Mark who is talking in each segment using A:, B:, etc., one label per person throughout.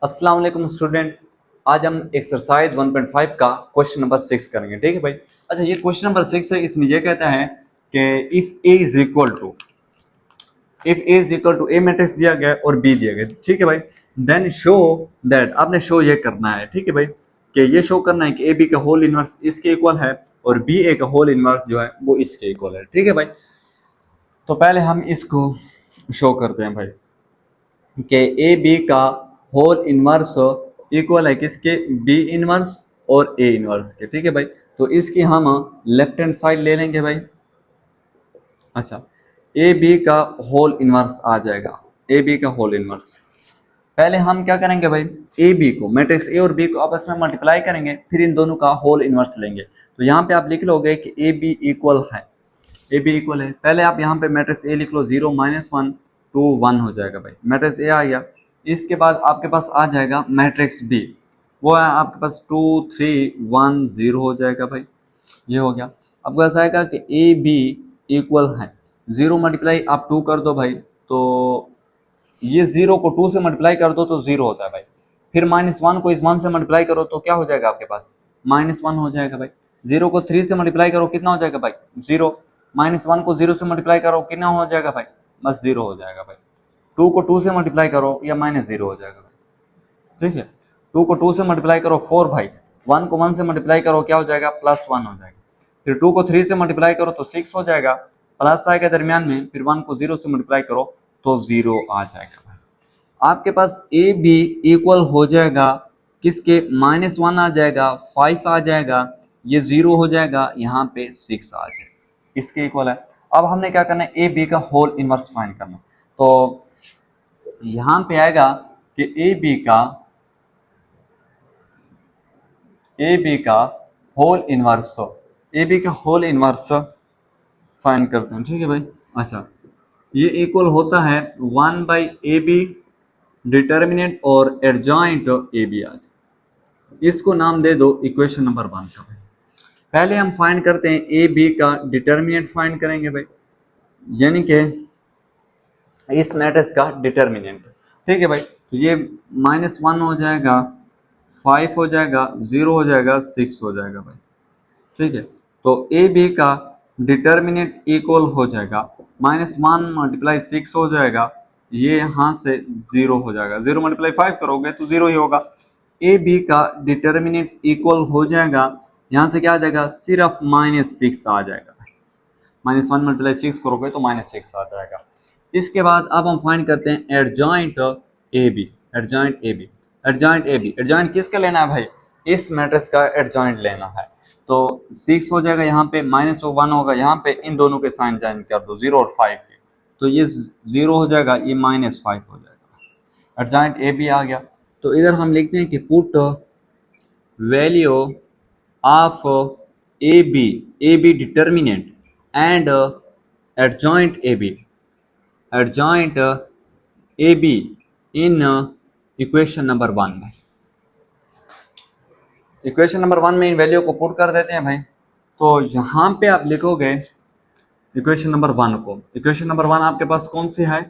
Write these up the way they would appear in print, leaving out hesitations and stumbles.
A: अस्सलाम वालेकुम स्टूडेंट। आज हम एक्सरसाइज 1.5 का क्वेश्चन नंबर 6 करेंगे। ठीक है भाई। अच्छा, ये क्वेश्चन नंबर 6 है। इसमें ये कहता है कि if A is equal to a matrix दिया गया है और बी दिया गया है। ठीक है भाई। देन शो दैट, आपने शो ये करना है। ठीक है भाई, कि ये शो करना है कि ए बी का होल इनवर्स इसके इक्वल है और बी ए का होल इनवर्स जो है वो इसके इक्वल है। ठीक है भाई। तो पहले हम इसको शो करते हैं भाई कि ए बी का होल इनवर्स इक्वल है किसके, बी इनवर्स और ए इनवर्स के। ठीक है भाई। तो इसकी हम लेफ्ट हैंड साइड ले लेंगे भाई। अच्छा, ए बी का होल इनवर्स आ जाएगा, ए बी का होल इनवर्स। पहले हम क्या करेंगे भाई, ए बी को, मैट्रिक्स ए और बी को आपस में मल्टीप्लाई करेंगे, फिर इन दोनों का होल इनवर्स लेंगे। तो यहाँ पे आप लिख लोगे कि ए बी इक्वल है, ए बी इक्वल है। पहले आप यहाँ पे मैट्रिक्स ए लिख लो, 0 -1 2 1 हो जाएगा भाई। मैट्रिक्स ए आ गया। इसके बाद आपके पास आ जाएगा मैट्रिक्स बी, वो है आपके पास 2 3 1 0 हो जाएगा भाई। ये हो गया। आपको ऐसा आएगा कि ए बी इक्वल है, 0 मल्टीप्लाई आप 2 कर दो भाई, तो ये 0 को 2 से मल्टीप्लाई कर दो तो 0 होता है भाई। फिर -1 को इस 1 से मल्टीप्लाई करो तो क्या हो जाएगा आपके पास, -1 हो जाएगा भाई। 0 को 3 से मल्टीप्लाई करो कितना हो जाएगा भाई, 0। -1 को 0 से मल्टीप्लाई करो कितना हो जाएगा भाई, बस 0 हो जाएगा भाई। 2 को 2 से मल्टीप्लाई करो या -0 हो जाएगा भाई। ठीक है। 2 को 2 से मल्टीप्लाई करो 4 भाई। 1 को 1 से मल्टीप्लाई करो क्या हो जाएगा, +1 हो जाएगा। फिर 2 को 3 से मल्टीप्लाई करो तो 6 हो जाएगा, प्लस आएगा दरमियान में। फिर 1 को 0 से मल्टीप्लाई करो तो 0 आ जाएगा भाई। आपके पास ए बी इक्वल हो जाएगा किसके, -1 आ जाएगा, 5 आ जाएगा, ये 0 हो जाएगा, यहाँ पे 6 आ जाएगा, इसके इक्वल है। अब हमने क्या करना है, ए बी का होल इनवर्स फाइंड करना। तो यहाँ पे आएगा कि ए बी का होल इनवर्स, ए बी का होल इनवर्स फाइंड करते हैं। ठीक है भाई। अच्छा, ये इक्वल होता है 1/AB डिटर्मिनेंट और एडजॉइंट ए बी। आज इसको नाम दे दो इक्वेशन नंबर 1 का भाई। पहले हम फाइंड करते हैं ए बी का डिटर्मिनेंट फाइंड करेंगे भाई, यानी कि इस मैट्रिक्स का डिटर्मिनेंट। ठीक है भाई। तो ये -1 हो जाएगा, 5 हो जाएगा, 0 हो जाएगा, 6 हो जाएगा भाई। ठीक है। तो ए बी का डिटर्मिनेंट इक्वल हो जाएगा, -1 × 6 हो जाएगा, ये यहाँ से 0 हो जाएगा। 0 × 5 करोगे तो 0 ही होगा। ए बी का डिटर्मिनेंट इक्वल हो जाएगा, यहाँ से क्या आ जाएगा, सिर्फ -6 आ जाएगा। -1 × 6 करोगे तो -6 आ जाएगा। इसके बाद अब हम फाइंड करते हैं adjoint A B. Adjoint A B, adjoint A B, adjoint किसका लेना है भाई, इस मैट्रिक्स का एडजॉइंट लेना है। तो 6 हो जाएगा, यहाँ पे -1 होगा, यहाँ पे इन दोनों के साइन चेंज कर दो, 0 और 5 के, तो ये 0 हो जाएगा, ये -5 हो जाएगा। एडजॉइंट ए बी आ गया। तो इधर हम लिखते हैं कि put value of A B determinant and adjoint A B, adjoint A B in equation number 1 में। इक्वेशन नंबर 1 में इन वैल्यू को पुट कर देते हैं भाई। तो यहाँ पे आप लिखोगे इक्वेशन नंबर 1 को। इक्वेशन नंबर 1 आपके पास कौन सी है,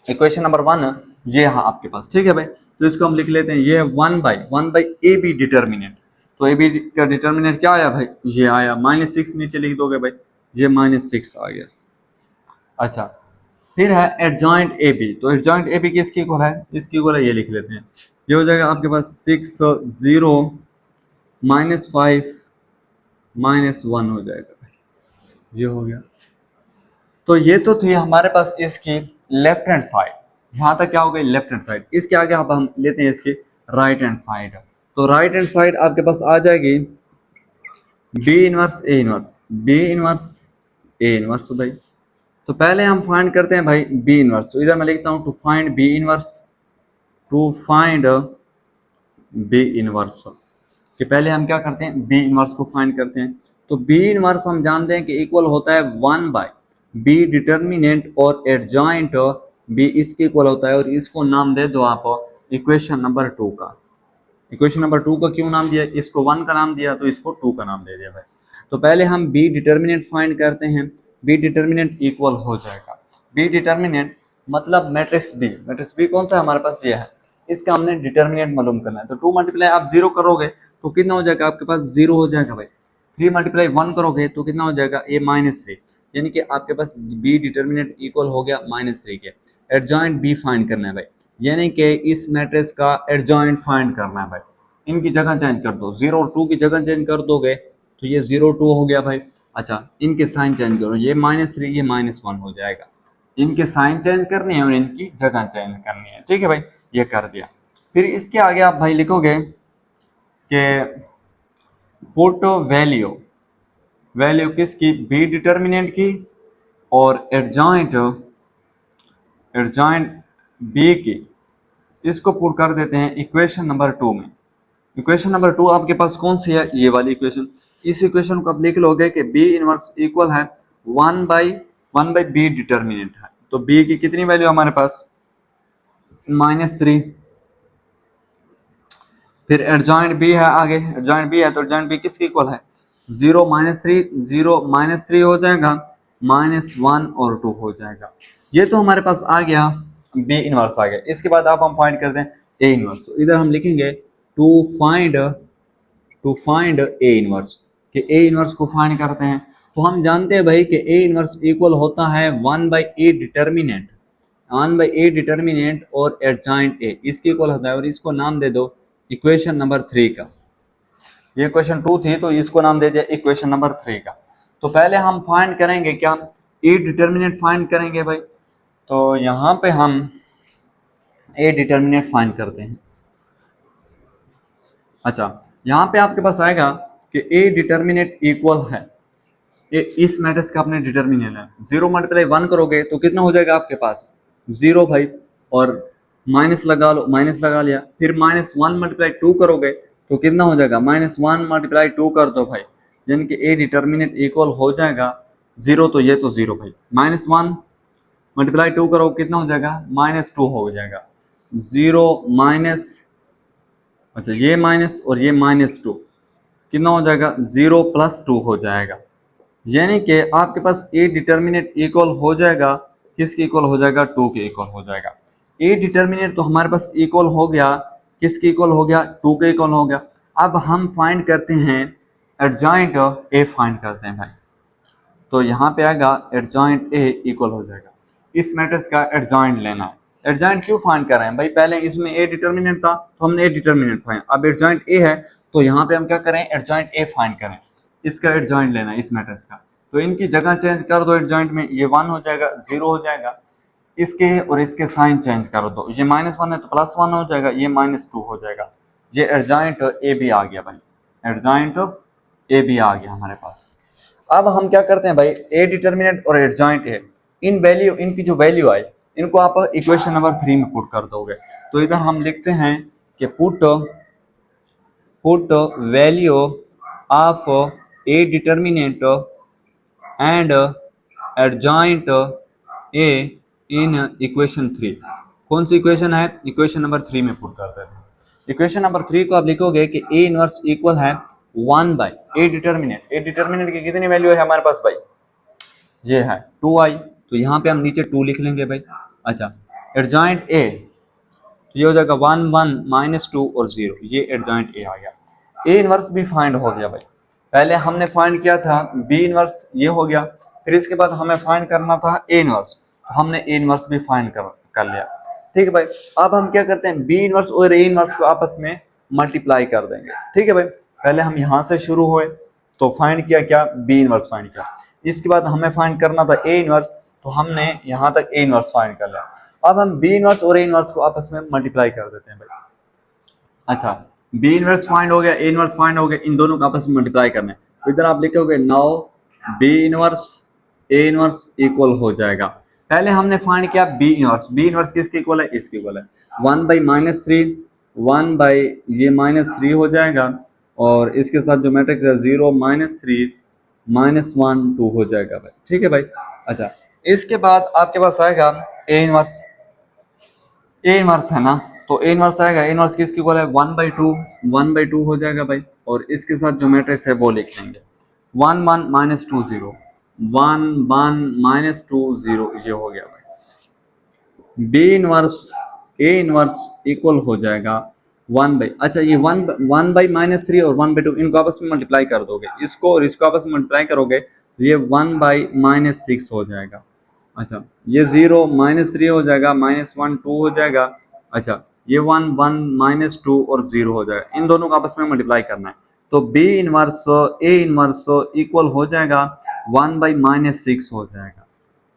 A: इक्वेशन नंबर 1 ये यहाँ आपके पास। ठीक है भाई। तो इसको हम लिख लेते हैं, ये 1/ए बी डिटर्मिनेंट। तो ए बी का डिटर्मिनेंट क्या आया भाई, ये आया, -6 नीचे लिख दोगे भाई, ये -6 आ गया। अच्छा, फिर है एडजॉइंट ए बी। तो एडजॉइंट ए बी किसकी इक्वल है, इसकी इक्वल है, ये लिख लेते हैं। ये हो जाएगा आपके पास 6 0 -5 -1 हो जाएगा, ये हो गया। तो ये तो थी हमारे पास इसकी लेफ्ट हैंड साइड, यहाँ तक क्या हो गई, लेफ्ट हैंड साइड। इसके आगे अब हम लेते हैं इसकी राइट हैंड साइड। तो राइट हैंड साइड आपके पास आ जाएगी B inverse A inverse, B inverse A inverse भाई। तो पहले हम फाइंड करते हैं भाई बी इनवर्स। तो इधर मैं लिखता हूं to find B inverse, to find B inverse, कि पहले हम क्या करते हैं, बी इनवर्स को फाइंड करते हैं। तो बी इनवर्स हम जानते हैं कि इक्वल होता है 1/बी डिटर्मिनेंट और एडजॉइंट बी, इसके इक्वल होता है। और इसको नाम दे दो आप इक्वेशन नंबर 2 का। इक्वेशन नंबर 2 का क्यों नाम दिया, इसको 1 का नाम दिया तो इसको 2 का नाम दे दिया भाई। तो पहले हम बी डिटर्मिनेंट फाइंड करते हैं। बी डिटर्मिनेंट इक्वल हो जाएगा, बी डिटर्मिनेंट मतलब मैट्रिक्स बी। मैट्रिक्स बी कौन सा है हमारे पास, ये है। इसका हमने डिटर्मिनेंट मालूम करना है। तो 2 मल्टीप्लाई आप 0 करोगे तो कितना हो जाएगा आपके पास 0 हो जाएगा भाई। 3 मल्टीप्लाई 1 करोगे तो कितना हो जाएगा a -3, यानी कि आपके पास b डिटर्मिनेंट इक्वल हो गया -3 के। एडजॉइंट b फाइंड करना है भाई, यानी कि इस मैट्रिक्स का एडजॉइंट फाइंड करना है भाई। इनकी जगह चेंज कर दो, 0 और 2 की जगह चेंज कर दोगे तो ये 0 2 हो गया भाई। अच्छा, इनके साइन चेंज करो, ये -3 ये -1 हो जाएगा। इनके साइन चेंज करने हैं और इनकी जगह चेंज करनी है, ठीक है भाई, ये कर दिया। फिर इसके आगे आप भाई लिखोगे कि पुट वैल्यू किसकी, बी डिटर्मिनेंट की और एडजॉइंट बी की, इसको पुट कर देते हैं इक्वेशन नंबर 2 में। इक्वेशन नंबर 2 आपके पास कौन सी है, ये वाली इक्वेशन। इस इक्वेशन को आप लिख लोगे कि बी इनवर्स इक्वल है 1/1 बी डिटर्मिनेंट है। तो बी की कितनी वैल्यू हमारे पास -3। फिर एडजॉइंट बी है, आगे एडजॉइंट बी है तो एडजॉइंट बी किसके इक्वल है 0 -3, 0 -3 हो जाएगा, -1 और 2 हो जाएगा। ये तो हमारे पास आ गया बी इनवर्स आ गया। इसके बाद आप हम फाइंड करते हैं ए इनवर्स। तो इधर हम लिखेंगे टू फाइंड ए इनवर्स, कि ए इनवर्स को फाइंड करते हैं। तो हम जानते हैं भाई कि ए इनवर्स इक्वल होता है 1/a डिटर्मिनेंट, 1/a डिटर्मिनेंट और एडजॉइंट ए, इसके इक्वल होता है। और इसको नाम दे दो इक्वेशन नंबर 3 का। ये क्वेश्चन 2 थी तो इसको नाम दे दिया इक्वेशन नंबर 3 का। तो पहले हम फाइंड करेंगे क्या, ए डिटर्मिनेंट फाइंड करेंगे भाई। तो यहाँ पे हम ए डिटर्मिनेंट फाइंड करते हैं। अच्छा, यहाँ पे आपके पास आएगा कि ए डिटर्मिनेंट इक्वल है, इस मैट्रिक्स का अपने डिटर्मिनेंट है। 0 मल्टीप्लाई 1 करोगे तो कितना हो जाएगा आपके पास 0 भाई, और माइनस लगा लो, माइनस लगा लिया। फिर -1 मल्टीप्लाई 2 करोगे तो कितना हो जाएगा -1 मल्टीप्लाई 2 कर दो भाई, यानी कि ए डिटर्मिनेंट इक्वल हो जाएगा 0। तो ये तो 0 भाई, -1 मल्टीप्लाई 2 करो कितना हो जाएगा -2 हो जाएगा। 0 माइनस, अच्छा ये माइनस और ये -2 कितना हो जाएगा 0 + 2 हो जाएगा। यानी कि आपके पास ए डिटर्मिनेंट इक्वल हो जाएगा, किसके इक्वल हो जाएगा 2 के इक्वल हो जाएगा। ए डिटर्मिनेंट तो हमारे पास इक्वल हो गया, किसके इक्वल हो गया 2 के इक्वल हो गया। अब हम फाइंड करते हैं एडजॉइंट ए फाइंड करते हैं भाई। तो यहाँ पे आएगा एडजॉइंट ए इक्वल हो जाएगा, इस मैट्रिक्स का एडजॉइंट लेना है। एडजॉइंट क्यों फाइंड कर रहे हैं भाई, पहले इसमें ए डिटर्मिनेंट था तो हमने ए डिटर्मिनेंट फाइंड, अब एडजॉइंट ए है तो यहाँ पे हम क्या करें एडजॉइंट ए फाइंड करें, इसका एडजॉइंट लेना है इस मैट्रिक्स का। तो इनकी जगह चेंज कर दो एडजॉइंट में, ये 1 हो जाएगा 0 हो जाएगा, इसके और इसके साइन चेंज कर दो, ये -1 है तो +1 हो जाएगा, ये -2 हो जाएगा। ये एडजॉइंट ए भी आ गया भाई, एडजॉइंट ए भी आ गया हमारे पास। अब हम क्या करते हैं भाई, ए डिटर्मिनेंट और एडजॉइंट ए, इन वैल्यू, इनकी जो वैल्यू आई इनको आप इक्वेशन नंबर 3 में पुट कर दोगे। तो इधर हम लिखते हैं कि put value of A determinant and adjoint A in equation 3। कौन सी इक्वेशन है, इक्वेशन नंबर 3 में पुट कर देते हैं। इक्वेशन नंबर 3 को आप लिखोगे कि ए इनवर्स इक्वल है 1/a डिटर्मिनेंट। ए डिटर्मिनेंट की कितनी वैल्यू है हमारे पास भाई, ये है 2i, तो यहाँ पे हम नीचे 2 लिख लेंगे भाई। अच्छा, एडजॉइंट ए तो ये हो जाएगा 1 1 -2 और 0, ये एडजॉइंट ए आ गया। ए इनवर्स भी फाइंड हो गया भाई, पहले हमने फाइंड किया था बी इनवर्स, ये हो गया। फिर इसके बाद हमें फाइंड करना था ए इनवर्स, तो हमने ए इनवर्स भी फाइंड कर लिया, ठीक है भाई। अब हम क्या करते हैं, बी इनवर्स और ए इनवर्स को आपस में मल्टीप्लाई कर देंगे, ठीक है भाई। पहले हम यहाँ से शुरू हुए तो फाइंड किया क्या, बी इनवर्स फाइंड किया। इसके बाद हमें फाइंड करना था ए इनवर्स, तो हमने यहाँ तक ए इनवर्स फाइंड कर लिया। अब हम बी इनवर्स और ए इनवर्स को आपस में मल्टीप्लाई कर देते हैं भाई। अच्छा, बी इनवर्स फाइंड हो गया, ए इनवर्स फाइंड हो गया, इन दोनों को आपस में मल्टीप्लाई करना है। तो इधर आप लिखोगे now B inverse A inverse equal हो जाएगा। पहले हमने फाइंड किया बी इनवर्स, बी इनवर्स किसके इक्वल है, इसके इक्वल है 1/-3, 1 ये -3 हो जाएगा, और इसके साथ जो मैट्रिक्स है 0 -3 -1 2 हो जाएगा भाई, ठीक है भाई। अच्छा, इसके बाद आपके पास आएगा ए इनवर्स, ए इनवर्स है ना, तो ए इनवर्स आएगा, ए इनवर्स किसकी इक्वल है 1/2 हो जाएगा भाई, और इसके साथ जो मैट्रिक्स है वो लिख लेंगे 1 1 -2 0 1 1 -2 0, ये हो गया भाई। B inverse A inverse equal हो जाएगा 1/, अच्छा ये 1/-3 और 1/2 इनको आपस में मल्टीप्लाई कर दोगे, इसको और इसको आपस में मल्टीप्लाई करोगे तो ये 1/-6 हो जाएगा। अच्छा ये 0 -3 हो जाएगा, -1 2 हो जाएगा। अच्छा ये 1 1 -2 और 0 हो जाएगा, इन दोनों को आपस में मल्टीप्लाई करना है तो B inverse A inverse equal हो जाएगा 1/-6 हो जाएगा।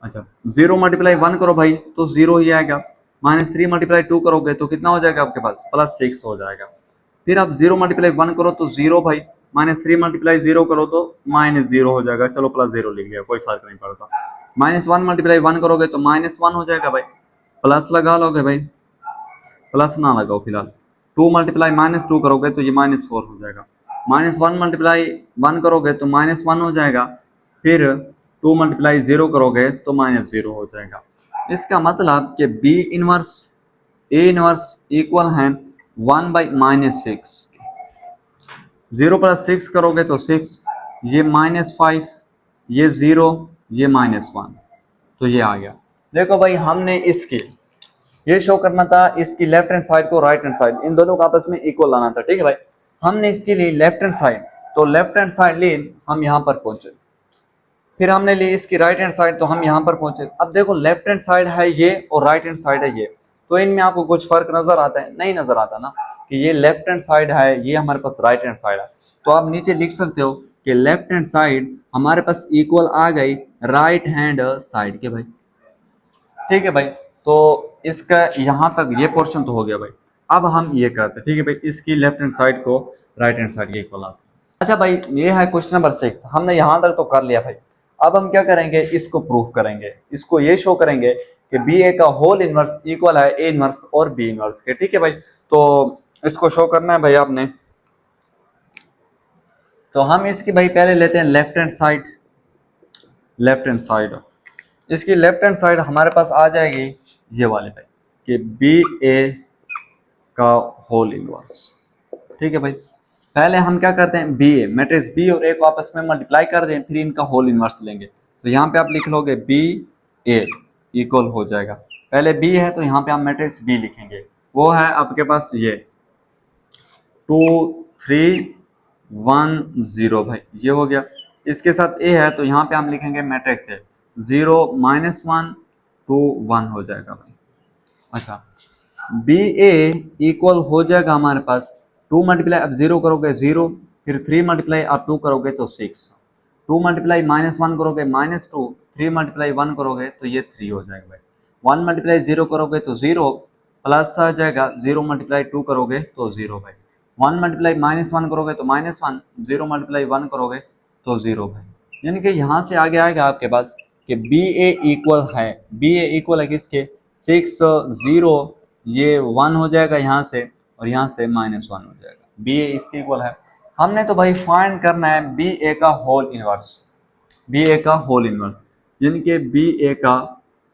A: अच्छा 0 मल्टीप्लाई 1 करो भाई तो 0 ही आएगा, -3 मल्टीप्लाई 2 करोगे तो कितना हो जाएगा आपके पास +6 हो जाएगा। फिर आप 0 मल्टीप्लाई 1 करो तो 0 भाई, -3 मल्टीप्लाई 0 करो तो -0 हो जाएगा, चलो +0 लिख लिया, कोई फर्क नहीं पड़ता। -1 मल्टीप्लाई 1 करोगे तो -1 हो जाएगा भाई, प्लस लगा लोगे भाई, प्लस ना लगाओ फिलहाल। 2 मल्टीप्लाई -2 करोगे तो ये -4 हो जाएगा, -1 मल्टीप्लाई 1 करोगे तो -1 हो जाएगा, फिर 2 मल्टीप्लाई 0 करोगे तो -0 हो जाएगा। इसका मतलब कि B inverse A inverse equal है 1/-6, 0 + 6 करोगे तो 6, ये -5, ये 0, ये -1, तो ये आ गया। देखो भाई हमने इसके ये शो करना था, इसकी लेफ्ट हैंड साइड को राइट हैंड साइड इन दोनों को आपस में इक्वल लाना था, ठीक है भाई। हमने इसके लिए लेफ्ट हैंड साइड, तो लेफ्ट हैंड साइड लिए हम यहाँ पर पहुंचे, फिर हमने ली इसकी राइट हैंड साइड तो हम यहाँ पर पहुंचे। अब देखो लेफ्ट हैंड साइड है ये और राइट हैंड साइड है ये, तो इनमें आपको कुछ फर्क नजर आता है? नहीं नजर आता ना, कि ये लेफ्ट हैंड साइड है, ये हमारे पास राइट हैंड साइड है, तो आप नीचे लिख सकते हो कि लेफ्ट हैंड साइड हमारे पास इक्वल आ गई राइट हैंड साइड के भाई, ठीक है भाई। तो इसका यहाँ तक ये पोर्शन तो हो गया भाई। अब हम ये करते हैं, ठीक है भाई, इसकी लेफ्ट हैंड साइड को राइट हैंड साइड के इक्वल आते हैं। अच्छा भाई ये है क्वेश्चन नंबर 6, हमने यहाँ तक तो कर लिया भाई। अब हम क्या करेंगे, इसको प्रूफ करेंगे, इसको ये शो करेंगे कि बी ए का होल इनवर्स इक्वल है ए इनवर्स और बी इनवर्स के, ठीक है भाई। तो इसको शो करना है भाई आपने, तो हम इसकी भाई पहले लेते हैं left hand side, left hand side, इसकी लेफ्ट हैंड साइड हमारे पास आ जाएगी ये वाले भाई, कि बी ए का होल इनवर्स, ठीक है भाई। पहले हम क्या करते हैं, बी ए मैट्रिक्स बी और ए को आपस में मल्टीप्लाई कर दें, फिर इनका होल इनवर्स लेंगे। तो यहाँ पे आप लिख लोगे बी ए इक्वल हो जाएगा, पहले बी है तो यहाँ पे आप मैट्रिक्स बी लिखेंगे, वो है आपके पास ये 2 3 1 0 भाई, ये हो गया। इसके साथ ए है तो यहाँ पे हम लिखेंगे मैट्रिक्स है 0 -1 2 1 हो जाएगा भाई। अच्छा बी ए इक्वल हो जाएगा हमारे पास 2 मल्टीप्लाई अब 0 करोगे 0, फिर 3 मल्टीप्लाई आप 2 करोगे तो 6, 2 मल्टीप्लाई -1 करोगे -2, 3 मल्टीप्लाई 1 करोगे तो ये 3 हो जाएगा भाई, 1 मल्टीप्लाई 0 करोगे तो 0 प्लस आ जाएगा, 0 मल्टीप्लाई 2 करोगे तो 0 भाई, 1 मल्टीप्लाई -1 करोगे तो -1, 0 मल्टीप्लाई 1 करोगे तो 0 भाई। यानी कि यहाँ से आगे आएगा आपके पास कि बी ए इक्वल है, बी ए इक्वल है किसके, 6 0, ये 1 हो जाएगा यहाँ से और यहाँ से -1 हो जाएगा, बी ए इसके इक्वल है। हमने तो भाई फाइंड करना है बी ए का होल इनवर्स, बी ए का होल इनवर्स, यानी कि बी ए का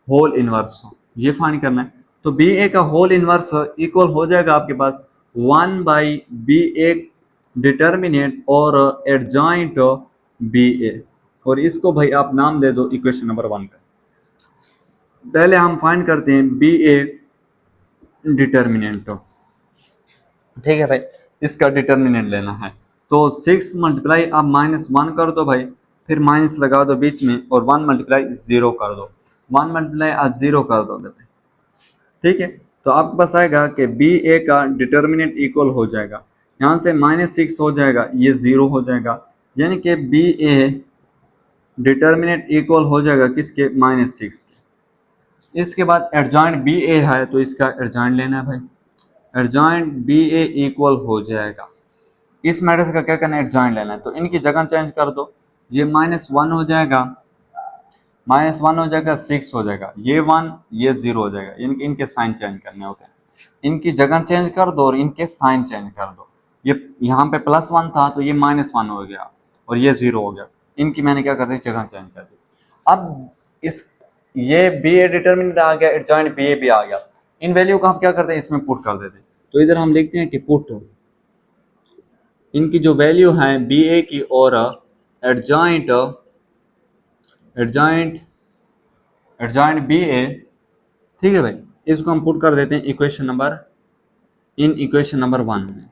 A: होल इनवर्स ये फाइंड करना है। तो बी ए का होल इनवर्स इक्वल हो जाएगा आपके पास 1/बी ए डिटर्मिनेंट और एडजॉइंट बी ए, और इसको भाई आप नाम दे दो इक्वेशन नंबर 1 का। पहले हम फाइंड करते हैं बी ए डिटर्मिनेंट, ठीक है भाई, इसका डिटर्मिनेंट लेना है। तो 6 मल्टीप्लाई आप -1 कर दो भाई, फिर माइनस लगा दो बीच में और 1 मल्टीप्लाई 0 कर दो, 1 मल्टीप्लाई आप 0 कर दोगे भाई, ठीक है। तो आपके पास आएगा कि बी ए का डिटर्मिनेंट इक्वल हो जाएगा, यहाँ से -6 हो जाएगा, ये 0 हो जाएगा, यानी कि बी ए डिटर्मिनेंट इक्वल हो जाएगा किसके, -6 के। इसके बाद एडजॉइंट बी ए है तो इसका एडजॉइंट लेना है भाई, एडजॉइंट बी ए इक्वल हो जाएगा, इस मैट्रिक्स का क्या करना है, एडजॉइंट लेना है, तो इनकी जगह चेंज कर दो, ये -1 हो जाएगा, -1 हो जाएगा 6 हो जाएगा, ये 1 ये 0 हो जाएगा, इनके साइन चेंज करने होते हैं, इनकी जगह चेंज कर दो और इनके साइन चेंज कर दो, ये यहाँ पे +1 था तो ये -1 हो गया और ये 0 हो गया, इनकी मैंने क्या कर दी, जगह चेंज कर दी। अब इस ये बी ए डिटर्मिनेंट आ गया, एडजॉइंट बी ए भी आ गया, इन वैल्यू को हम क्या करते हैं, इसमें पुट कर देते हैं। तो इधर हम लिखते हैं कि पुट इनकी जो वैल्यू है बी ए की और एडजॉइंट एडजॉइंट एडजॉइंट बी ए, ठीक है भाई, इसको हम पुट कर देते हैं इक्वेशन नंबर 1 में।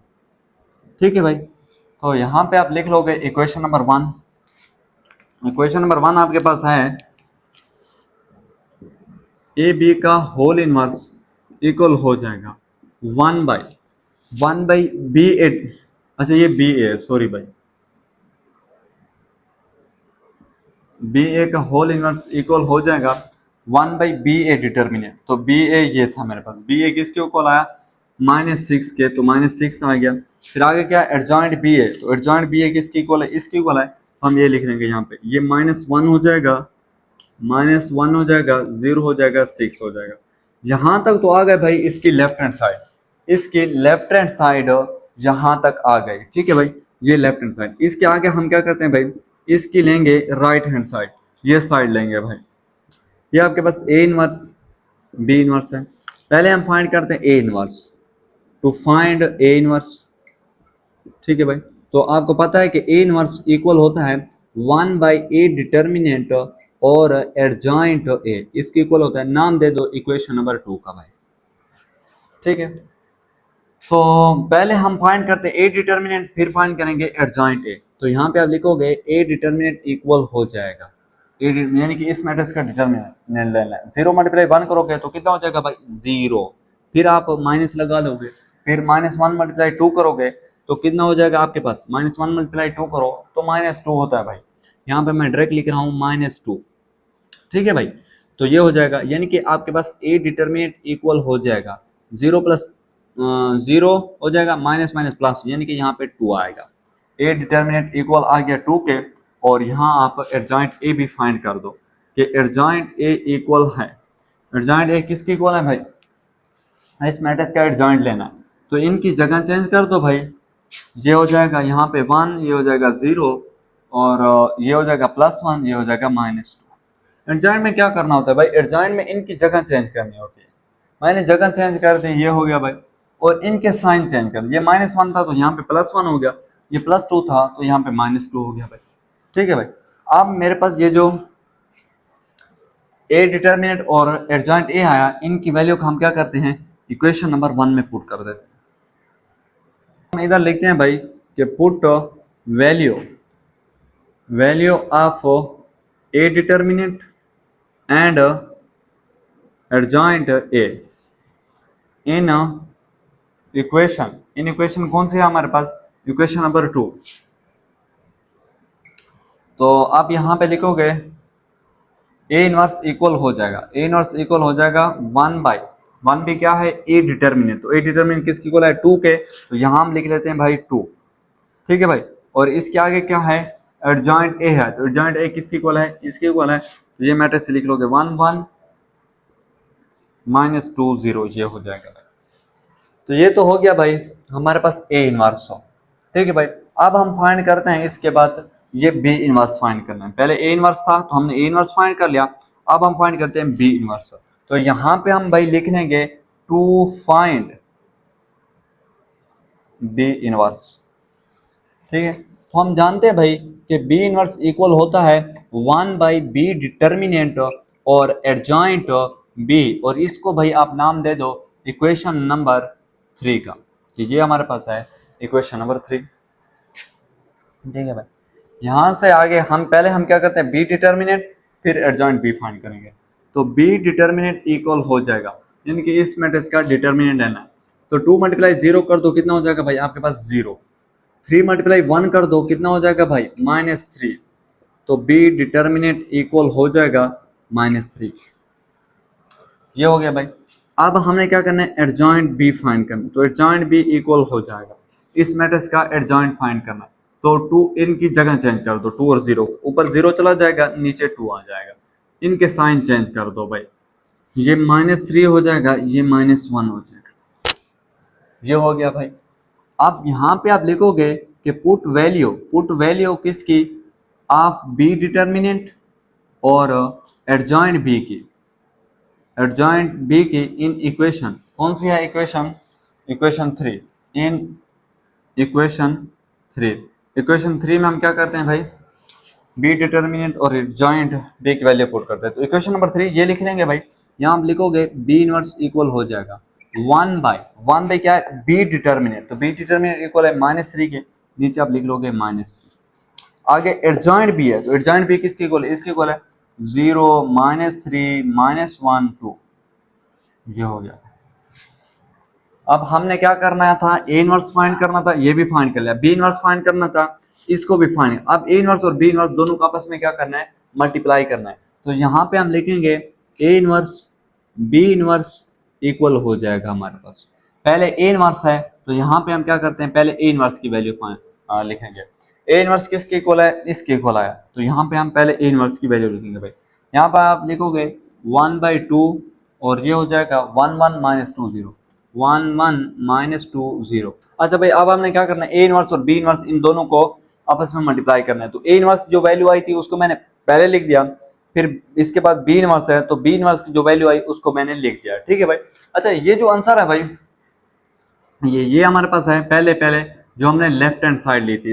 A: ठीक है भाई, तो यहाँ पे आप लिख लोगे इक्वेशन नंबर 1। इक्वेशन नंबर 1 आपके पास है ए बी का होल इनवर्स इक्वल हो जाएगा 1 बाई बी ए। अच्छा ये बी ए, सॉरी भाई, बी ए का होल इनवर्स इक्वल हो जाएगा 1/बी ए डिटर्मिनेंट। तो बी ए ये था मेरे पास, बी ए किसके इक्वल आया -6 के, तो -6 आ गया। फिर आगे क्या एडजॉइंट बी ए, तो एडजॉइंट बी ए किसके इक्वल है, इसके इक्वल है। हम ये लिख देंगे यहाँ पे, ये -1 हो जाएगा, -1 हो जाएगा, 0 हो जाएगा, 6 हो जाएगा। यहाँ तक तो आ गए भाई इसकी लेफ्ट हैंड साइड, इसकी लेफ्ट हैंड साइड यहाँ तक आ गए। ठीक है भाई, ये लेफ्ट हैंड साइड। इसके आगे हम क्या करते हैं भाई, इसकी लेंगे राइट हैंड साइड, ये साइड लेंगे भाई। ये आपके पास ए इनवर्स बी इनवर्स है। पहले हम फाइंड करते हैं A inverse, to find A inverse. ठीक है भाई, तो आपको पता है कि ए इनवर्स इक्वल होता है 1/ए डिटर्मिनेंट और एडजॉइंट ए, इसके इक्वल होता है। नाम दे दो इक्वेशन नंबर 2 का भाई। ठीक है, तो पहले हम फाइंड करते हैं ए डिटर्मिनेंट, फिर फाइंड करेंगे एडजॉइंट ए। तो यहाँ पे आप लिखोगे ए डिटर्मिनेंट इक्वल हो जाएगा, यानी कि इस मैट्रिक्स का डिटर्मिनेंट लेना है। 0 मल्टीप्लाई 1 करोगे तो कितना हो जाएगा भाई 0, फिर आप माइनस लगा दोगे। फिर -1 मल्टीप्लाई 2 करोगे तो कितना हो जाएगा आपके पास, -1 मल्टीप्लाई 2 करो तो -2 होता है भाई। यहाँ पे मैं डायरेक्ट लिख रहा हूँ -2। ठीक है भाई, तो ये हो जाएगा, यानी कि आपके पास ए डिटर्मिनेंट इक्वल हो जाएगा 0 प्लस 0 हो जाएगा, माइनस माइनस प्लस, यानी कि यहाँ पे 2 आएगा। ए डिटर्मिनेंट इक्वल आ गया 2 के, और यहाँ आप एडजॉइंट ए भी फाइंड कर दो कि एडजॉइंट ए इक्वल है। एडजॉइंट ए किसकी इक्वल है भाई, इस मैट्रिक्स का एडजॉइंट लेना है। तो इनकी जगह चेंज कर दो भाई, ये हो जाएगा यहाँ पे 1, ये हो जाएगा 0, और ये हो जाएगा +1, ये हो जाएगा -2। एडजॉइंट में क्या करना होता है भाई, एडजॉइंट में इनकी जगह चेंज करनी होती है। मैंने जगह चेंज कर दी, ये हो गया भाई, और इनके साइन चेंज कर, ये -1 था तो यहाँ पे +1 हो गया, ये +2 था तो यहाँ पे -2 हो गया भाई। ठीक है भाई, अब मेरे पास ये जो ए डिटर्मिनेंट और एडजॉइंट ए आया, इनकी वैल्यू को हम क्या करते हैं इक्वेशन नंबर 1 में पुट कर देते हैं। हम इधर लिखते हैं भाई कि put value of A determinant and adjoint A in equation कौन सी है हमारे पास, इक्वेशन नंबर 2। तो आप यहाँ पे लिखोगे ए इनवर्स इक्वल हो जाएगा, ए इनवर्स इक्वल हो जाएगा 1 भी क्या है ए डिटर्मिनेंट, तो ए डिटर्मिनेंट किसकी इक्वल है 2 के, तो यहाँ हम लिख लेते हैं भाई 2। ठीक है भाई, और इसके आगे क्या है एडजॉइंट ए है, तो एडजॉइंट ए किसकी इक्वल है, इसकी इक्वल है। तो ये मैट्रिक्स लिख लोगे 1 1 -2 0, ये हो जाएगा। तो ये तो हो गया भाई हमारे पास ए इनवर्स हो। ठीक है भाई, अब हम फाइंड करते हैं इसके बाद ये बी इनवर्स फाइंड करना है। पहले ए इनवर्स था तो हमने ए इनवर्स फाइंड कर लिया, अब हम फाइंड करते हैं बी इनवर्स। तो यहाँ पे हम भाई लिख लेंगे टू फाइंड बी इनवर्स। ठीक है, तो हम जानते हैं भाई कि बी इनवर्स इक्वल होता है 1/बी डिटर्मिनेंट और एडजॉइंट बी, और इसको भाई आप नाम दे दो इक्वेशन नंबर 3 का, कि ये हमारे पास है इक्वेशन नंबर 3। ठीक है भाई, यहाँ से आगे हम क्या करते हैं बी डिटर्मिनेंट फिर एडजॉइंट बी फाइंड करेंगे। तो बी डिटर्मिनेंट इक्वल हो जाएगा, यानी कि इस मैट्रिक्स का डिटर्मिनेंट लेना है। तो 2 मल्टीप्लाई 0 कर दो, कितना हो जाएगा भाई आपके पास 0। 3 मल्टीप्लाई 1 कर दो, कितना हो जाएगा भाई -3। तो बी डिटर्मिनेंट इक्वल हो जाएगा -3। ये हो गया भाई। अब हमें क्या करना है एडजॉइंट बी फाइंड करना है। तो एडजॉइंट बी इक्वल हो जाएगा, इस मैट्रिक्स का एडजॉइंट फाइंड करना है। तो 2 इनकी जगह चेंज कर दो, 2 और 0, ऊपर 0 चला जाएगा, नीचे 2 आ जाएगा। इनके साइन चेंज कर दो भाई, ये -3 हो जाएगा, ये -1 हो जाएगा। ये हो गया भाई। अब यहाँ पे आप लिखोगे कि पुट वैल्यू किसकी, ऑफ बी डिटर्मिनेंट और एडजॉइंट बी की, इन इक्वेशन कौन सी है इक्वेशन, इक्वेशन 3। इन इक्वेशन 3 में हम क्या करते हैं भाई बी डिटर्मिनेंट और एडजॉइंट बी की वैल्यू पुट करते हैं। तो इक्वेशन नंबर 3 ये लिख लेंगे भाई, यहाँ आप लिखोगे बी इनवर्स इक्वल हो जाएगा 1/1 क्या है, बी डिटर्मिनेंट, तो बी डिटर्मिनेंट इक्वल है -3 के, नीचे आप लिख लोगे -3। आगे एडजॉइंट बी है, तो एडजॉइंट बी किसके इक्वल है, इसके इक्वल है 0 -3 -1 2, ये हो गया। अब हमने क्या करना था, ए इनवर्स फाइंड करना था, ये भी फाइंड कर लिया, बी इनवर्स फाइंड करना था, इसको भी फाइंड। अब ए इनवर्स और बी इनवर्स दोनों को आपस में क्या करना है, मल्टीप्लाई करना है। तो यहाँ पे हम लिखेंगे A inverse B inverse equal हो जाएगा हमारे पास, पहले ए इनवर्स है तो यहाँ पे हम क्या करते हैं, पहले ए इनवर्स की वैल्यू लिखेंगे। ए इनवर्स किसके इक्वल है, इसके इक्वल आया, तो यहाँ पे हम पहले ए इनवर्स की वैल्यू लिखेंगे भाई। यहाँ पर आप लिखोगे 1/2 और ये हो जाएगा 1 1 -2 0, 1 1 -2 0। अच्छा भाई, अब हमने क्या करना है, ए इनवर्स और बी इनवर्स इन दोनों को आपस में मल्टीप्लाई करना है। तो ए इनवर्स जो वैल्यू आई थी उसको मैंने पहले लिख दिया, फिर इसके बाद बी इनवर्स है तो बी इनवर्स की जो वैल्यू आई उसको मैंने लिख दिया, ठीक है भाई। अच्छा, ये जो आंसर है भाई, ये हमारे पास है, पहले पहले जो हमने लेफ्ट हैंड साइड ली थी,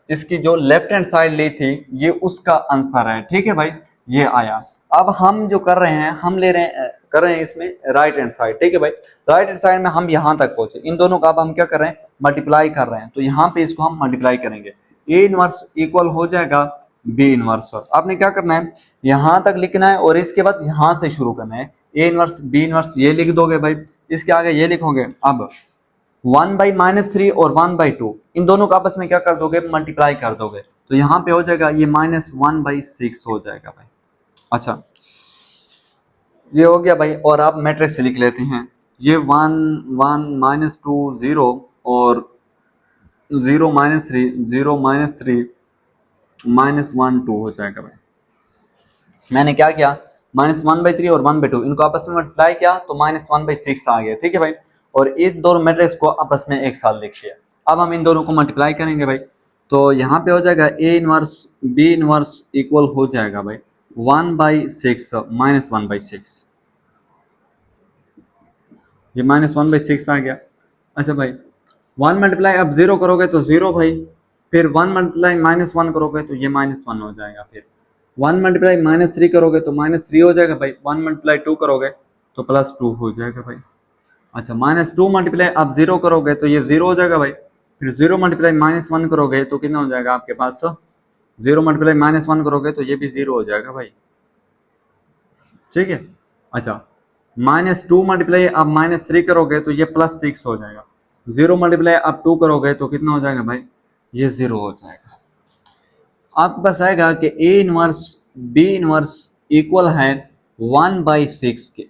A: इसकी जो लेफ्ट हैंड साइड ली थी ये उसका आंसर है, ठीक है भाई, ये आया। अब हम जो कर रहे हैं, हम ले रहे हैं कर रहे हैं इसमें राइट हैंड साइड, ठीक है भाई। राइट हैंड साइड में हम यहां तक पहुंचे, इन दोनों का अब हम क्या कर रहे हैं, मल्टीप्लाई कर रहे हैं, तो यहाँ पे इसको हम मल्टीप्लाई करेंगे। ए इनवर्स इक्वल हो जाएगा बी इनवर्स। आपने क्या करना है, यहां तक लिखना है और इसके बाद यहां से शुरू करना है। ए इनवर्स बी इनवर्स ये लिख दोगे भाई, इसके आगे ये लिखोगे। अब 1/-3 और 1/2 इन दोनों को आपस में क्या कर दोगे, मल्टीप्लाई कर दोगे, तो यहाँ पे हो जाएगा ये -1/6 हो जाएगा भाई। अच्छा, ये हो गया भाई, और आप मैट्रिक्स लिख लेते हैं, ये 1 1 -2 0 और 0 -3 0 -3 -1 2 हो जाएगा भाई। मैंने क्या किया, -1/3 और 1/2 इनको आपस में मल्टीप्लाई किया तो -1/6 आ गया, ठीक है भाई। और इन दोनों मैट्रिक्स को आपस में एक साथ लिख लिया। अब हम इन दोनों को मल्टीप्लाई करेंगे भाई, तो यहाँ पे हो जाएगा A inverse B inverse equal हो जाएगा भाई 1/6 -1/6, ये -1/6 आ गया। अच्छा भाई, 1 मल्टीप्लाई अब 0 करोगे तो 0 भाई, फिर 1 मल्टीप्लाई -1 करोगे तो ये -1 हो जाएगा, फिर 1 मल्टीप्लाई -3 करोगे तो -3 हो जाएगा भाई, 1 मल्टीप्लाई 2 करोगे तो +2 हो जाएगा भाई। अच्छा, -2 मल्टीप्लाई आप 0 करोगे तो ये 0 हो जाएगा भाई, फिर 0 मल्टीप्लाई -1 करोगे तो कितना हो जाएगा आपके पास, 0 मल्टीप्लाई -1 करोगे तो ये भी 0 हो जाएगा भाई, ठीक है। अच्छा, -2 मल्टीप्लाई आप -3 करोगे तो ये +6 हो जाएगा, 0 मल्टीप्लाई आप 2 करोगे तो कितना हो जाएगा भाई, ये 0 हो जाएगा। आपके पास आएगा कि A inverse B inverse equal है 1/6 के।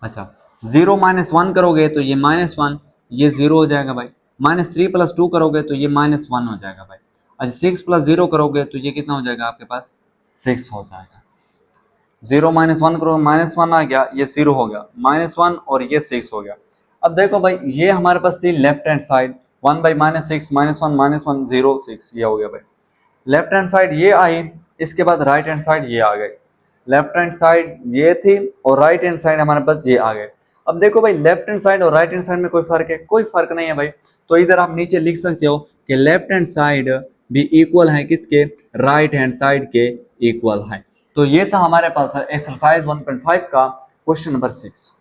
A: अच्छा, 0 -1 करोगे तो ये -1, ये 0 हो जाएगा भाई। -3 + 2 करोगे तो ये -1 हो जाएगा भाई। अच्छा, 6 + 0 करोगे तो ये कितना हो जाएगा आपके पास, 6 हो जाएगा। 0 -1 करो, -1 आ गया, ये 0 हो गया, -1 और ये 6 हो गया। अब देखो भाई, ये हमारे पास थी लेफ्ट हैंड साइड 1/-6 -1 -1 0 6, ये हो गया भाई। लेफ्ट हैंड साइड ये आई, इसके बाद राइट हैंड साइड ये आ गई। लेफ्ट हैंड साइड ये थी और राइट हैंड साइड हमारे पास ये आ गए। अब देखो भाई, लेफ्ट हैंड साइड और राइट हैंड साइड में कोई फर्क है, कोई फर्क नहीं है भाई। तो इधर आप नीचे लिख सकते हो कि लेफ्ट हैंड साइड भी इक्वल है किसके, राइट हैंड साइड के इक्वल है। तो ये था हमारे पास एक्सरसाइज 1.5 का क्वेश्चन नंबर 6।